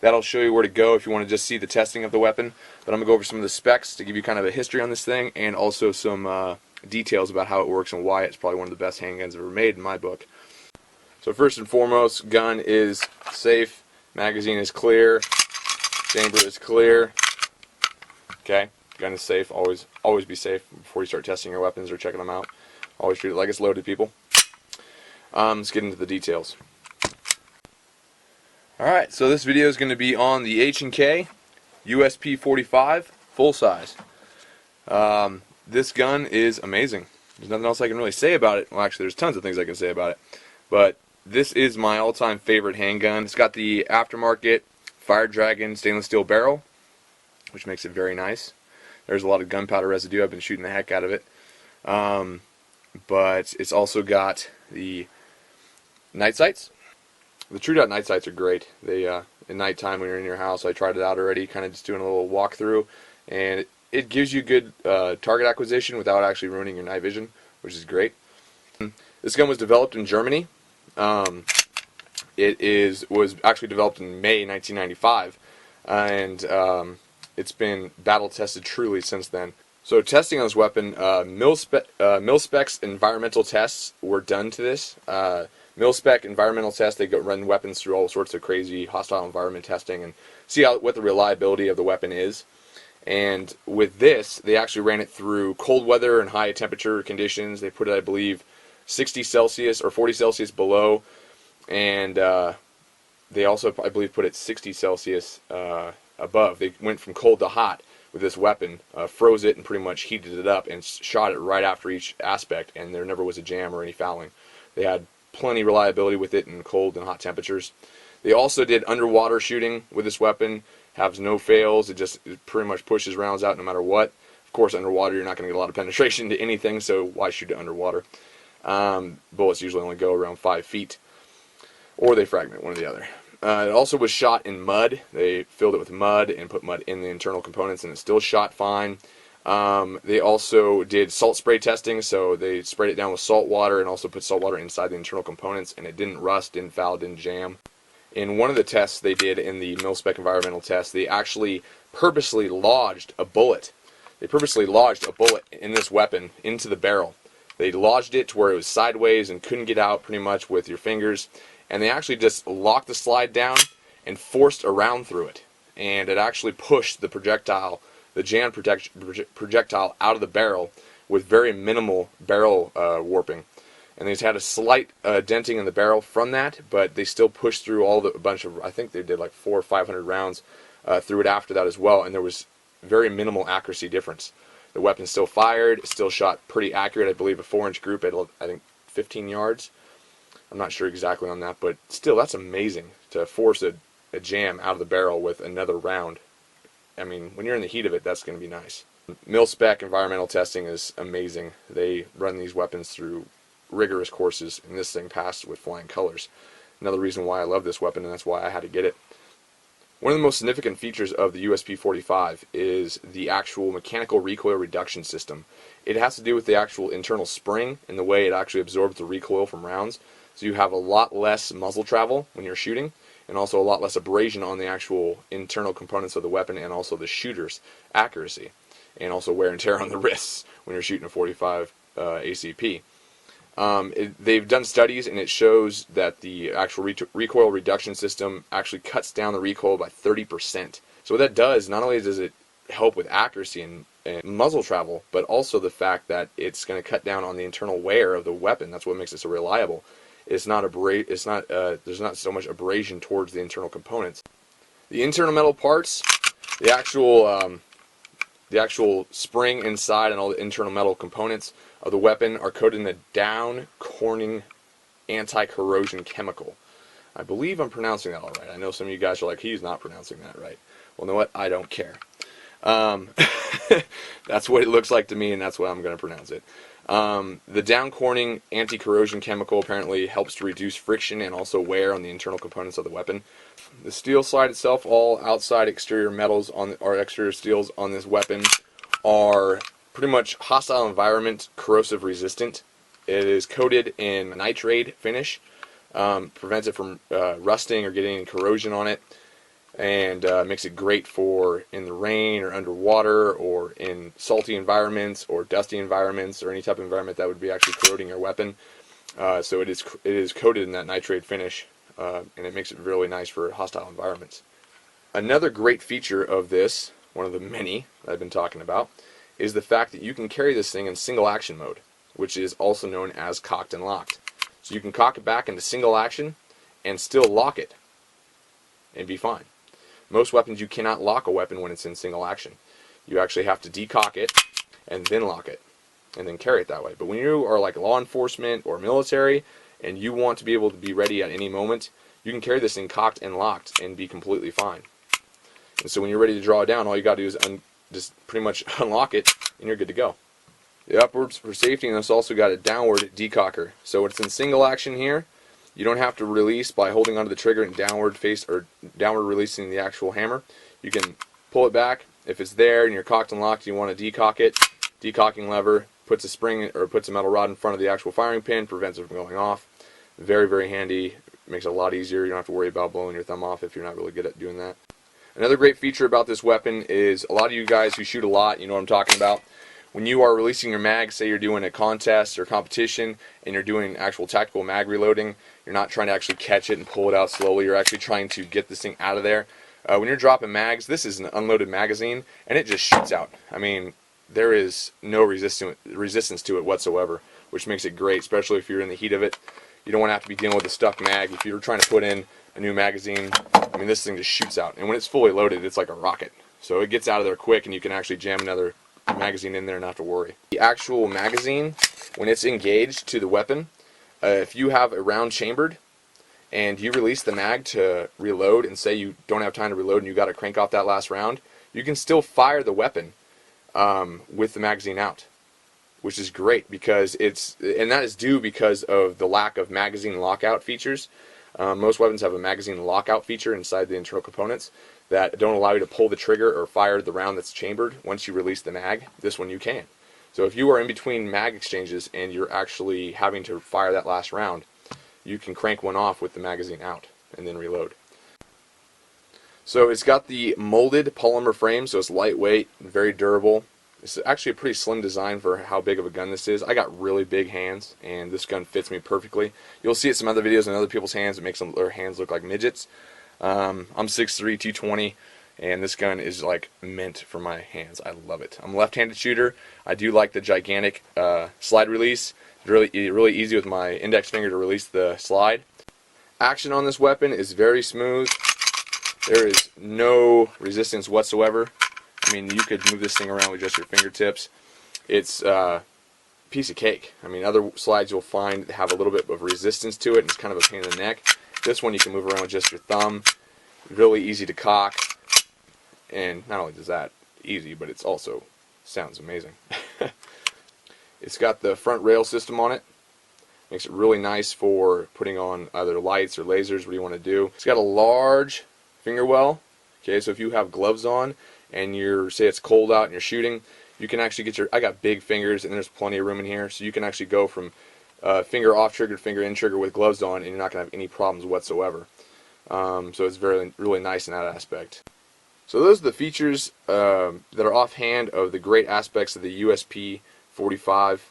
That'll show you where to go if you want to just see the testing of the weapon. But I'm going to go over some of the specs to give you kind of a history on this thing, and also some details about how it works and why it's probably one of the best handguns ever made in my book. So first and foremost, gun is safe, magazine is clear, chamber is clear. Okay, gun is safe. Always be safe before you start testing your weapons or checking them out. Always treat it like it's loaded, people. Let's get into the details. Alright, so this video is going to be on the H&K Usp 45 full size. This gun is amazing. There's nothing else I can really say about it. Well, actually, there's tons of things I can say about it. But this is my all-time favorite handgun. It's got the aftermarket Fire Dragon stainless steel barrel, which makes it very nice. There's a lot of gunpowder residue. I've been shooting the heck out of it. But it's also got the night sights. The True Dot night sights are great. They at nighttime when you're in your house, I tried it out already, kind of just doing a little walkthrough, and it gives you good target acquisition without actually ruining your night vision, which is great. This gun was developed in Germany. It was actually developed in May 1995, and it's been battle tested truly since then. So testing on this weapon, mil-specs environmental tests were done to this. Mil-spec environmental tests, they run weapons through all sorts of crazy hostile environment testing and see what the reliability of the weapon is. And with this, they actually ran it through cold weather and high temperature conditions. They put it, I believe, 60 Celsius or 40 Celsius below, and they also, I believe, put it 60 Celsius above. They went from cold to hot with this weapon, froze it and pretty much heated it up and shot it right after each aspect, and there never was a jam or any fouling. They had plenty of reliability with it in cold and hot temperatures. They also did underwater shooting with this weapon, has no fails. It pretty much pushes rounds out no matter what. Of course, underwater you're not going to get a lot of penetration to anything, so why shoot it underwater? Bullets usually only go around 5 feet, or they fragment, one or the other. It also was shot in mud. They filled it with mud and put mud in the internal components, and it still shot fine. They also did salt spray testing, so they sprayed it down with salt water and also put salt water inside the internal components, and it didn't rust, didn't foul, didn't jam. In one of the tests they did in the mil-spec environmental test, they actually purposely lodged a bullet. They purposely lodged a bullet in this weapon into the barrel. They lodged it to where it was sideways and couldn't get out pretty much with your fingers, and they actually just locked the slide down and forced a round through it, and it actually pushed the projectile, the jammed projectile, out of the barrel with very minimal barrel warping. And they just had a slight denting in the barrel from that, but they still pushed through a bunch of, I think they did like 400 or 500 rounds through it after that as well, and there was very minimal accuracy difference. The weapon still fired, still shot pretty accurate. I believe a 4-inch group at, I think, 15 yards. I'm not sure exactly on that, but still, that's amazing to force a jam out of the barrel with another round. I mean, when you're in the heat of it, that's going to be nice. Mil-spec environmental testing is amazing. They run these weapons through rigorous courses, and this thing passed with flying colors. Another reason why I love this weapon, and that's why I had to get it. One of the most significant features of the Usp 45 is the actual mechanical recoil reduction system. It has to do with the actual internal spring and the way it actually absorbs the recoil from rounds. So you have a lot less muzzle travel when you're shooting, and also a lot less abrasion on the actual internal components of the weapon, and also the shooter's accuracy, and also wear and tear on the wrists when you're shooting a 45 ACP. They've done studies, and it shows that the actual recoil reduction system actually cuts down the recoil by 30%. So what that does, not only does it help with accuracy and muzzle travel, but also the fact that it's going to cut down on the internal wear of the weapon. That's what makes it so reliable. There's not so much abrasion towards the internal components. The internal metal parts, the actual spring inside and all the internal metal components of the weapon are coated in a down Corning anti-corrosion chemical. I believe I'm pronouncing that all right. I know some of you guys are like, he's not pronouncing that right. Well, you know what? I don't care. That's what it looks like to me, and that's what I'm going to pronounce it. The down Corning anti-corrosion chemical apparently helps to reduce friction and also wear on the internal components of the weapon. The steel side itself, all outside exterior metals or exterior steels on this weapon are pretty much hostile environment corrosive resistant. It is coated in nitrate finish, prevents it from rusting or getting any corrosion on it. and makes it great for in the rain or underwater or in salty environments or dusty environments or any type of environment that would be actually corroding your weapon. So it is coated in that nitrate finish, and it makes it really nice for hostile environments. Another great feature of this, one of the many that I've been talking about, is the fact that you can carry this thing in single action mode, which is also known as cocked and locked. So you can cock it back into single action and still lock it and be fine. Most weapons, you cannot lock a weapon when it's in single action. You actually have to decock it and then lock it and then carry it that way. But when you are like law enforcement or military and you want to be able to be ready at any moment, you can carry this thing cocked and locked and be completely fine. And so when you're ready to draw it down, all you got to do is just pretty much unlock it and you're good to go. The upwards for safety, and it's also got a downward decocker. So it's in single action here. You don't have to release by holding onto the trigger and downward releasing the actual hammer. You can pull it back. If it's there and you're cocked and locked, you want to decock it. Decocking lever puts a spring or puts a metal rod in front of the actual firing pin, prevents it from going off. Very, very handy. Makes it a lot easier. You don't have to worry about blowing your thumb off if you're not really good at doing that. Another great feature about this weapon is a lot of you guys who shoot a lot, you know what I'm talking about. When you are releasing your mag, say you're doing a contest or competition and you're doing actual tactical mag reloading, you're not trying to actually catch it and pull it out slowly, you're actually trying to get this thing out of there. When you're dropping mags, this is an unloaded magazine and it just shoots out. I mean, there is no resistance to it whatsoever, which makes it great, especially if you're in the heat of it. You don't want to have to be dealing with a stuck mag. If you're trying to put in a new magazine, I mean, this thing just shoots out. And when it's fully loaded, it's like a rocket. So it gets out of there quick and you can actually jam another magazine in there and not have to worry. The actual magazine, when it's engaged to the weapon, if you have a round chambered and you release the mag to reload and say you don't have time to reload and you got to crank off that last round, you can still fire the weapon with the magazine out, which is great because and that is due because of the lack of magazine lockout features. Most weapons have a magazine lockout feature inside the internal components that don't allow you to pull the trigger or fire the round that's chambered once you release the mag. This one you can. So if you are in between mag exchanges and you're actually having to fire that last round, you can crank one off with the magazine out and then reload. So it's got the molded polymer frame, so it's lightweight and very durable. It's actually a pretty slim design for how big of a gun this is. I got really big hands, and this gun fits me perfectly. You'll see it some other videos in other people's hands. It makes their hands look like midgets. I'm 6'3", 220, and this gun is like meant for my hands. I love it. I'm a left-handed shooter. I do like the gigantic slide release. It's really easy with my index finger to release the slide. Action on this weapon is very smooth. There is no resistance whatsoever. I mean, you could move this thing around with just your fingertips. It's a piece of cake. I mean, other slides you'll find have a little bit of resistance to it, and it's kind of a pain in the neck. This one you can move around with just your thumb. Really easy to cock. And not only does that easy, but it's also sounds amazing. It's got the front rail system on it. Makes it really nice for putting on either lights or lasers, what you want to do. It's got a large finger well. Okay, so if you have gloves on and say it's cold out and you're shooting, you can actually get I got big fingers and there's plenty of room in here, so you can actually go from finger off trigger to finger in trigger with gloves on and you're not going to have any problems whatsoever. So it's really nice in that aspect. So those are the features that are offhand of the great aspects of the USP 45